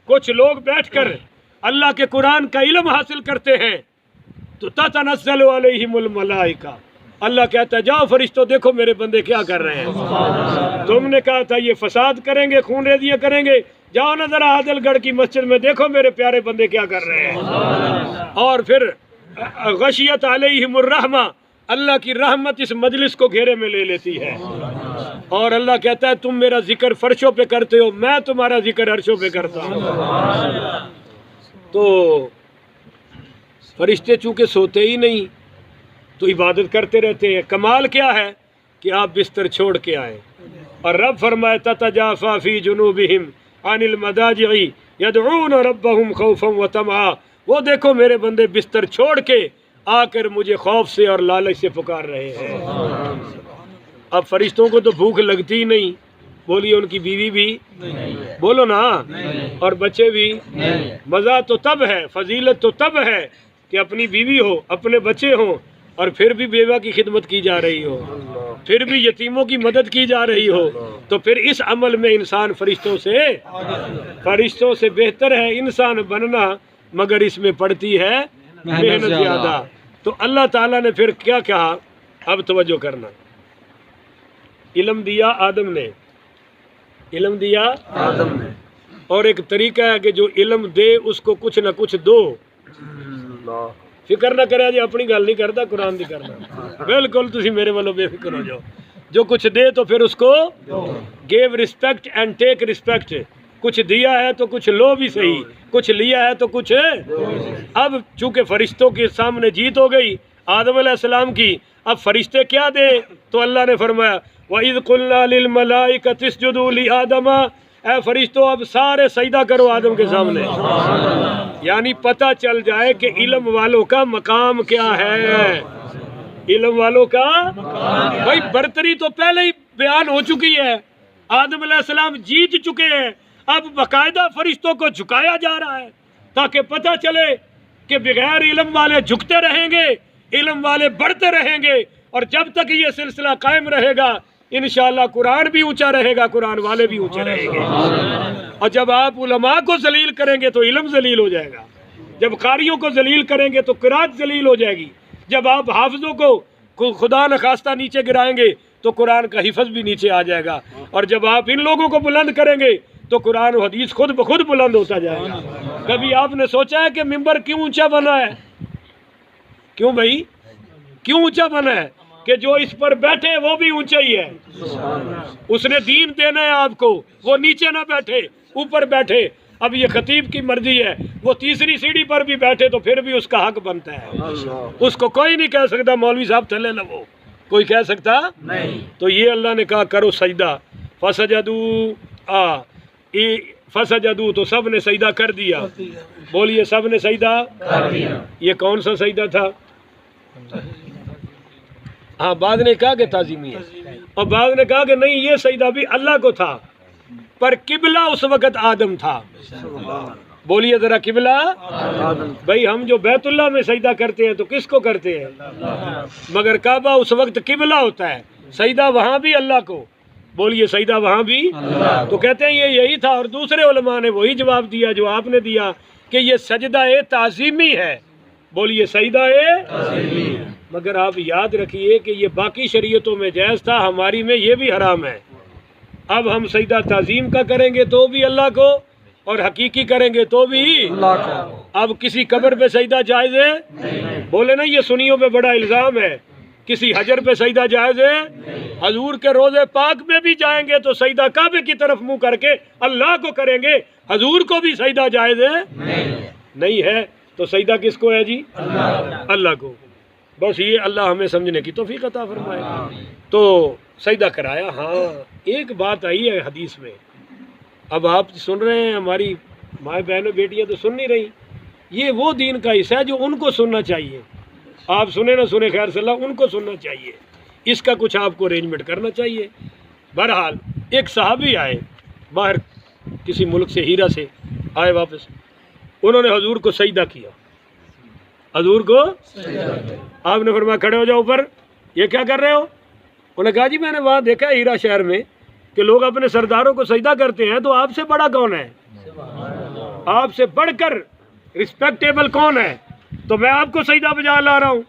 کچھ لوگ بیٹھ کر اللہ کے قرآن کا علم حاصل کرتے ہیں تو تتنزل علیہم الملائکہ، اللہ کہتا ہے جاؤ فرشتوں دیکھو میرے بندے کیا کر رہے ہیں، تم نے کہا تھا یہ فساد کریں گے، خون ریزیاں کریں گے، جاؤ نا ذرا عادل گڑھ کی مسجد میں دیکھو میرے پیارے بندے کیا کر رہے ہیں۔ اور پھر غشیت علیہم الرحمہ، اللہ کی رحمت اس مجلس کو گھیرے میں لے لیتی ہے، اور اللہ کہتا ہے تم میرا ذکر فرشوں پہ کرتے ہو، میں تمہارا ذکر عرشوں پہ کرتا ہوں۔ تو فرشتے چونکہ سوتے ہی نہیں تو عبادت کرتے رہتے ہیں۔ کمال کیا ہے کہ آپ بستر چھوڑ کے آئے، اور رب فرمائے تتجافا فی جنوبہم عن المضاجع یدعون ربہم خوفا وطمعا، وہ دیکھو میرے بندے بستر چھوڑ کے آ کر مجھے خوف سے اور لالچ سے پکار رہے ہیں۔ اب فرشتوں کو تو بھوک لگتی ہی نہیں، بولیے ان کی بیوی بھی بولو نا، اور بچے بھی۔ مزہ تو تب ہے، فضیلت تو تب ہے کہ اپنی بیوی ہو، اپنے بچے ہوں، اور پھر بھی بیوہ کی خدمت کی جا رہی ہو، پھر بھی یتیموں کی مدد کی جا رہی ہو، تو پھر اس عمل میں انسان فرشتوں سے بہتر ہے انسان بننا، مگر اس میں پڑتی ہے محنت زیادہ۔ تو اللہ تعالیٰ نے پھر کیا کہا، اب توجہ کرنا، علم دیا آدم نے، علم دیا آدم نے، اور ایک طریقہ ہے کہ جو علم دے اس کو کچھ نہ کچھ دو، فکر نہ کرے جی اپنی گل نہیں کرتا، قرآن نہیں کرنا، بالکل تسی میرے والوں بے فکر ہو جاؤ، جو کچھ دے تو پھر اس کو give respect and take respect, کچھ دیا ہے تو کچھ لو بھی صحیح، کچھ لیا ہے تو کچھ۔ اب چونکہ فرشتوں کے سامنے جیت ہو گئی آدم علیہ السلام کی، اب فرشتے کیا دیں، تو اللہ نے فرمایا وَإِذْ قُلْنَا لِلْمَلَائِكَةِ اسْجُدُوا لِآدَمَ، اے فرشتوں اب سارے سجدہ کرو آدم کے سامنے، یعنی پتہ چل جائے کہ علم والوں کا مقام کیا ہے، علم والوں کا بھائی برتری تو پہلے ہی بیان ہو چکی ہے، آدم علیہ السلام جیت چکے ہیں، اب باقاعدہ فرشتوں کو جھکایا جا رہا ہے تاکہ پتہ چلے کہ بغیر علم والے جھکتے رہیں گے، علم والے بڑھتے رہیں گے، اور جب تک یہ سلسلہ قائم رہے گا انشاءاللہ قرآن بھی اونچا رہے گا، قرآن والے بھی اونچے رہیں گے۔ اور جب آپ علماء کو ذلیل کریں گے تو علم ذلیل ہو جائے گا، جب قاریوں کو ذلیل کریں گے تو قرات ذلیل ہو جائے گی، جب آپ حافظوں کو خدا نخواستہ نیچے گرائیں گے تو قرآن کا حفظ بھی نیچے آ جائے گا، اور جب آپ ان لوگوں کو بلند کریں گے تو قرآن و حدیث خود بخود بلند ہوتا جائے گا۔ کبھی آپ نے سوچا ہے کہ ممبر کیوں اونچا بنا ہے؟ کیوں بھائی کیوں اونچا بنا ہے؟ کہ جو اس پر بیٹھے وہ بھی اونچا ہی ہے، اس نے دین دینا ہے آپ کو، وہ نیچے نہ بیٹھے اوپر بیٹھے۔ اب یہ خطیب کی مرضی ہے، وہ تیسری سیڑھی پر بھی بیٹھے تو پھر بھی اس کا حق بنتا ہے، اس کو کوئی نہیں کہہ سکتا مولوی صاحب تھلے لگو، کوئی کہہ سکتا نہیں۔ تو یہ اللہ نے کہا کرو سجدہ، فسجدوا تو سب نے سجدہ کر دیا، بولیے سب نے سجدہ کر دیا۔ یہ کون سا سجدہ تھا؟ ہاں بعض نے کہا کہ تعظیمی ہے، اور بعض نے کہا کہ نہیں یہ سجدہ بھی اللہ کو تھا، پر قبلہ اس وقت آدم تھا، بولیے ذرا قبلہ بھائی ہم جو بیت اللہ میں سجدہ کرتے ہیں تو کس کو کرتے ہیں؟ مگر کعبہ اس وقت قبلہ ہوتا ہے، سجدہ وہاں بھی اللہ کو، بولیے سجدہ وہاں بھی، تو کہتے ہیں یہ یہی تھا، اور دوسرے علماء نے وہی جواب دیا جو آپ نے دیا کہ یہ سجدہ تعظیمی ہے، بولیے سجدہ تعظیمی، مگر آپ یاد رکھیے کہ یہ باقی شریعتوں میں جائز تھا، ہماری میں یہ بھی حرام ہے۔ اب ہم سجدہ تعظیم کا کریں گے تو بھی اللہ کو، اور حقیقی کریں گے تو بھی اللہ کو۔ اب کسی قبر پہ سجدہ جائز ہے؟ بولے نا یہ سنیوں پہ بڑا الزام ہے، کسی حجر پہ سجدہ جائز ہے؟ حضور کے روضے پاک میں بھی جائیں گے تو سجدہ کعبے کی طرف منہ کر کے اللہ کو کریں گے، حضور کو بھی سجدہ جائز ہے؟ نہیں ہے، تو سجدہ کس کو ہے جی؟ اللہ کو۔ بس یہ اللہ ہمیں سمجھنے کی توفیق عطا فرمائے۔ تو سجدہ کرایا۔ ہاں ایک بات آئی ہے حدیث میں، اب آپ سن رہے ہیں، ہماری مائیں بہنوں بیٹیاں تو سن نہیں رہی، یہ وہ دین کا حصہ ہے جو ان کو سننا چاہیے، آپ سنیں نہ سنیں خیر صلی اللہ، ان کو سننا چاہیے، اس کا کچھ آپ کو ارینجمنٹ کرنا چاہیے۔ بہرحال ایک صحابی آئے باہر کسی ملک سے، ہیرا سے آئے واپس، انہوں نے حضور کو سجدہ کیا، حضور کو آپ نے فرمایا کھڑے ہو جاؤ اوپر، یہ کیا کر رہے ہو؟ انہوں نے کہا جی میں نے وہاں دیکھا ہیرا شہر میں کہ لوگ اپنے سرداروں کو سجدہ کرتے ہیں، تو آپ سے بڑا کون ہے؟ آپ سے بڑھ کر رسپیکٹیبل کون ہے؟ تو میں آپ کو سجدہ بجا لا رہا ہوں.